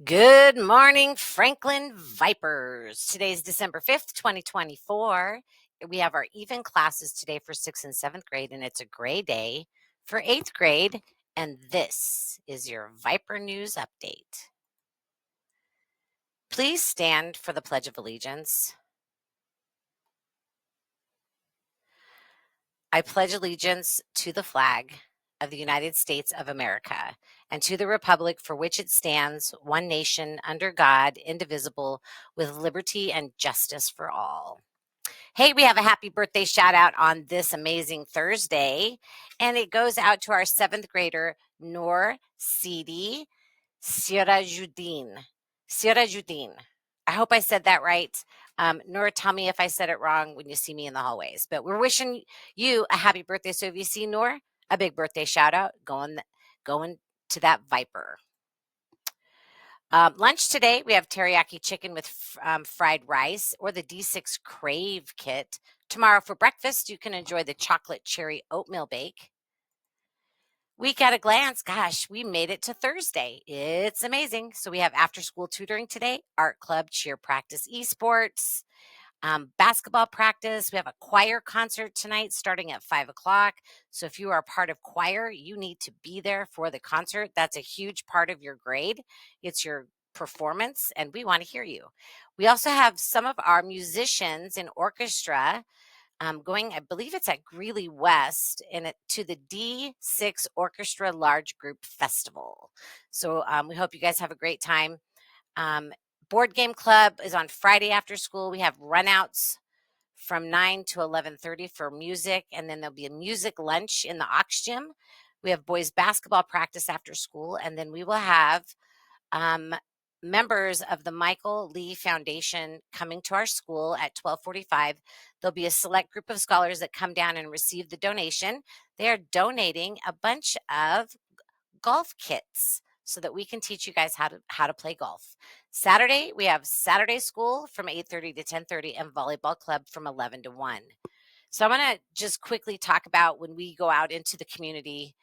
Good morning, Franklin Vipers. Today's December 5th, 2024. We have our even classes today for 6th and 7th grade, and it's a gray day for 8th grade. And this is your Viper News Update. Please stand for the Pledge of Allegiance. I pledge allegiance to the flag of the United States of America and to the republic for which it stands, one nation, under God, indivisible, with liberty and justice for all. Hey, we have a happy birthday shout out on this amazing Thursday, and it goes out to our 7th grader, Noor Sidi Sirajuddin. Sirajuddin. I hope I said that right. Noor, tell me if I said it wrong when you see me in the hallways. But we're wishing you a happy birthday. So if you see Noor, a big birthday shout out going to that Viper. Lunch today, we have teriyaki chicken with fried rice or the D6 Crave kit. Tomorrow for breakfast, you can enjoy the chocolate cherry oatmeal bake. Week at a glance, gosh, we made it to Thursday. It's amazing. So we have after school tutoring today, art club, cheer practice, esports, basketball practice. We have a choir concert tonight starting at 5 o'clock. So if you are a part of choir, you need to be there for the concert. That's a huge part of your grade. It's your performance, and we want to hear you. We also have some of our musicians in orchestra going, I believe it's at Greeley West, and to the D6 Orchestra Large Group Festival. So we hope you guys have a great time. Board Game Club is on Friday after school. We have runouts from 9 to 11:30 for music, and then there'll be a music lunch in the Aux Gym. We have boys basketball practice after school, and then we will have members of the Michael Lee Foundation coming to our school at 12:45. There'll be a select group of scholars that come down and receive the donation. They are donating a bunch of golf kits so that we can teach you guys how to play golf. Saturday, we have Saturday school from 8:30 to 10:30 and volleyball club from 11 to 1. So I want to just quickly talk about when we go out into the community.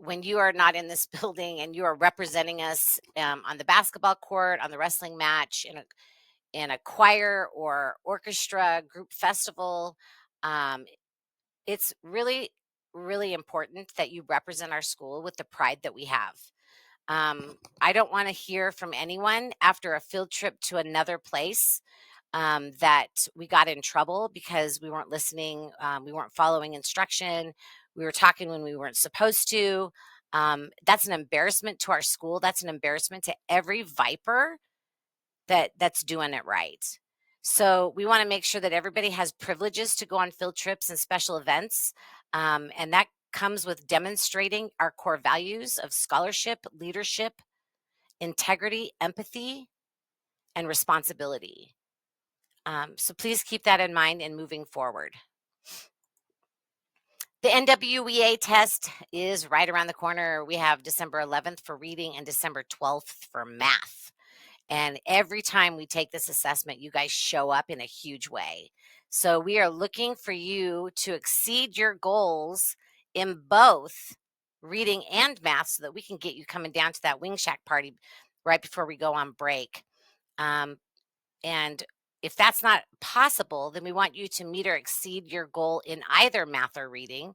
When you are not in this building and you are representing us on the basketball court, on the wrestling match, in a choir or orchestra group festival, it's really, really important that you represent our school with the pride that we have. I don't want to hear from anyone after a field trip to another place that we got in trouble because we weren't listening, we weren't following instruction, we were talking when we weren't supposed to. That's an embarrassment to our school. That's an embarrassment to every Viper that's doing it right. So we want to make sure that everybody has privileges to go on field trips and special events, and that comes with demonstrating our core values of scholarship, leadership, integrity, empathy, and responsibility. So please keep that in mind in moving forward. The NWEA test is right around the corner. We have December 11th for reading and December 12th for math. And every time we take this assessment, you guys show up in a huge way. So we are looking for you to exceed your goals in both reading and math so that we can get you coming down to that Wing Shack party right before we go on break. And if that's not possible, then we want you to meet or exceed your goal in either math or reading.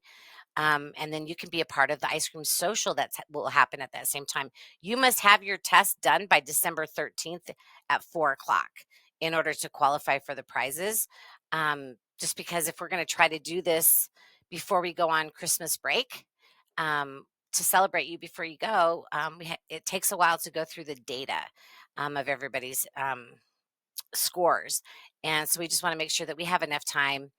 And then you can be a part of the ice cream social that will happen at that same time. You must have your test done by December 13th at 4 o'clock in order to qualify for the prizes. Just because if we're going to try to do this before we go on Christmas break, to celebrate you before you go, it takes a while to go through the data of everybody's scores. And so we just want to make sure that we have enough time.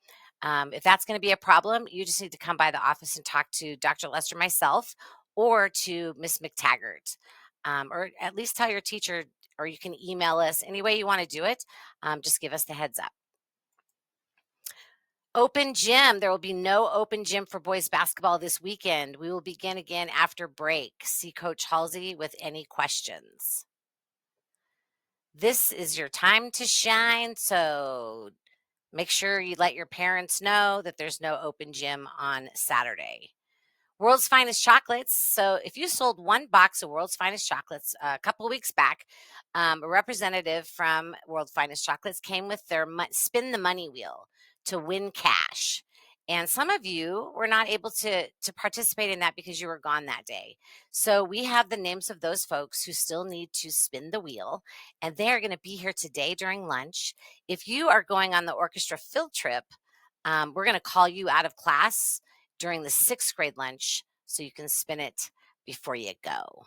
If that's going to be a problem, you just need to come by the office and talk to Dr. Lester, myself, or to Miss McTaggart, or at least tell your teacher, or you can email us any way you want to do it. Just give us the heads up. Open gym. There will be no open gym for boys basketball this weekend. We will begin again after break. See Coach Halsey with any questions. This is your time to shine, so make sure you let your parents know that there's no open gym on Saturday. World's Finest Chocolates. So if you sold one box of World's Finest Chocolates a couple of weeks back, a representative from World's Finest Chocolates came with their spin the money wheel to win cash. And some of you were not able to participate in that because you were gone that day. So we have the names of those folks who still need to spin the wheel, and they are going to be here today during lunch. If you are going on the orchestra field trip, we're going to call you out of class during the 6th grade lunch so you can spin it before you go.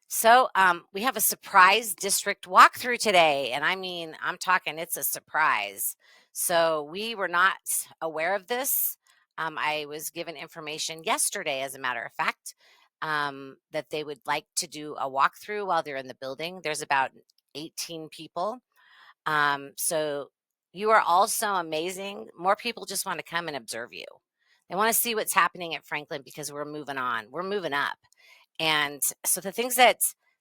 So we have a surprise district walkthrough today. And I mean, I'm talking, it's a surprise. So we were not aware of this. I was given information yesterday, as a matter of fact, that they would like to do a walkthrough while they're in the building. There's about 18 people. So you are all so amazing. More people just want to come and observe you. They want to see what's happening at Franklin because we're moving on. We're moving up. And so the things that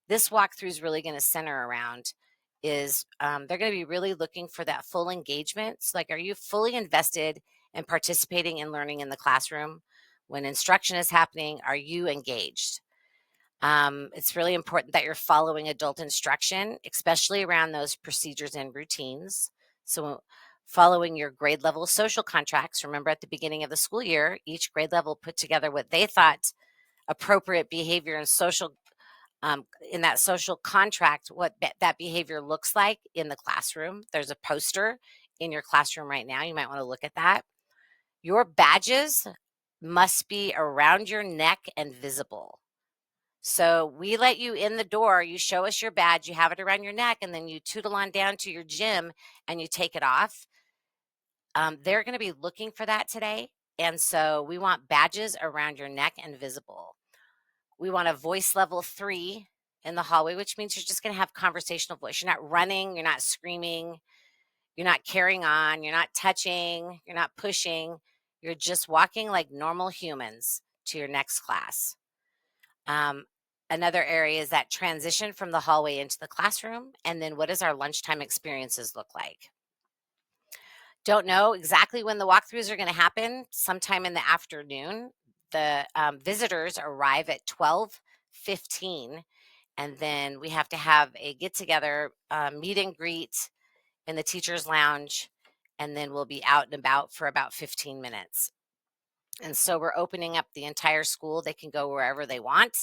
this walkthrough is really going to center around is they're going to be really looking for that full engagement. So like, are you fully invested in participating in learning in the classroom? When instruction is happening, are you engaged? It's really important that you're following adult instruction, especially around those procedures and routines. So following your grade level social contracts. Remember, at the beginning of the school year, each grade level put together what they thought appropriate behavior and social in that social contract, what that behavior looks like in the classroom. There's a poster in your classroom right now. You might want to look at that. Your badges must be around your neck and visible. So we let you in the door, you show us your badge, you have it around your neck, and then you tootle on down to your gym and you take it off. They're going to be looking for that today. And so we want badges around your neck and visible. We want a voice level 3 in the hallway, which means you're just going to have conversational voice. You're not running, you're not screaming, you're not carrying on, you're not touching, you're not pushing. You're just walking like normal humans to your next class. Another area is that transition from the hallway into the classroom. And then what does our lunchtime experiences look like? Don't know exactly when the walkthroughs are going to happen, sometime in the afternoon. The visitors arrive at 12:15, and then we have to have a get-together, meet and greet in the teacher's lounge, and then we'll be out and about for about 15 minutes. And so we're opening up the entire school. They can go wherever they want,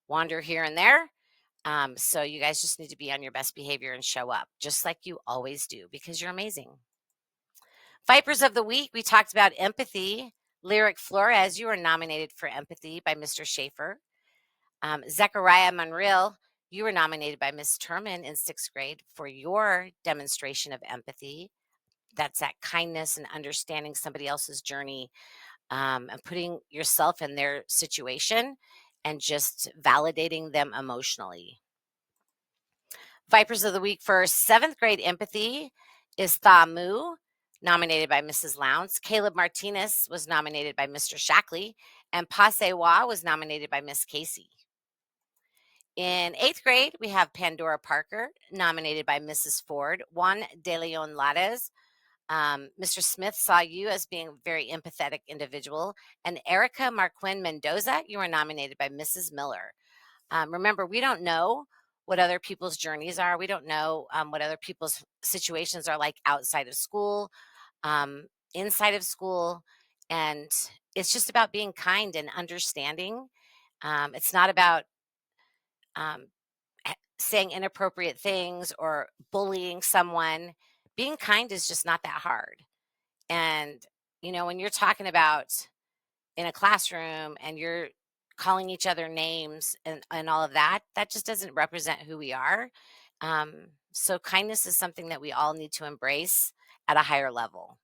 wander here and there. So you guys just need to be on your best behavior and show up, just like you always do, because you're amazing. Vipers of the Week, we talked about empathy. Lyric Flores, you were nominated for empathy by Mr. Schaefer. Zechariah Monreal, you were nominated by Miss Turman in 6th grade for your demonstration of empathy. That's that kindness and understanding somebody else's journey, and putting yourself in their situation and just validating them emotionally. Vipers of the Week for 7th grade empathy is Tha Mu, nominated by Mrs. Lowndes. Caleb Martinez was nominated by Mr. Shackley, and Pase Wa was nominated by Miss Casey. In 8th grade, we have Pandora Parker, nominated by Mrs. Ford. Juan De Leon Lares, Mr. Smith saw you as being a very empathetic individual. And Erica Marquin Mendoza, you were nominated by Mrs. Miller. Remember, we don't know what other people's journeys are. We don't know what other people's situations are like outside of school, inside of school. And it's just about being kind and understanding. It's not about saying inappropriate things or bullying someone. Being kind is just not that hard. And, when you're talking about in a classroom and you're calling each other names and all of that, that just doesn't represent who we are. So kindness is something that we all need to embrace at a higher level.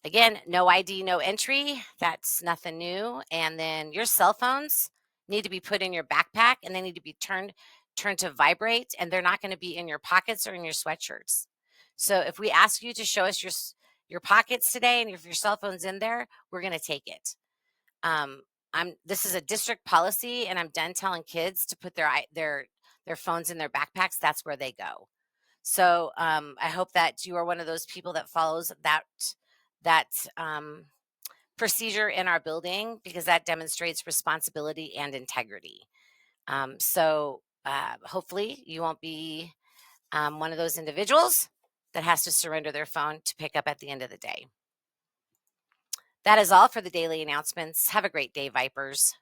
Again, no ID, no entry. That's nothing new. And then your cell phones need to be put in your backpack, and they need to be turned to vibrate, and they're not going to be in your pockets or in your sweatshirts. So if we ask you to show us your pockets today, and if your cell phone's in there, we're going to take it. This is a district policy, and I'm done telling kids to put their phones in their backpacks. That's where they go. So I hope that you are one of those people that follows that procedure in our building because that demonstrates responsibility and integrity. So hopefully you won't be one of those individuals that has to surrender their phone to pick up at the end of the day. That is all for the daily announcements. Have a great day, Vipers.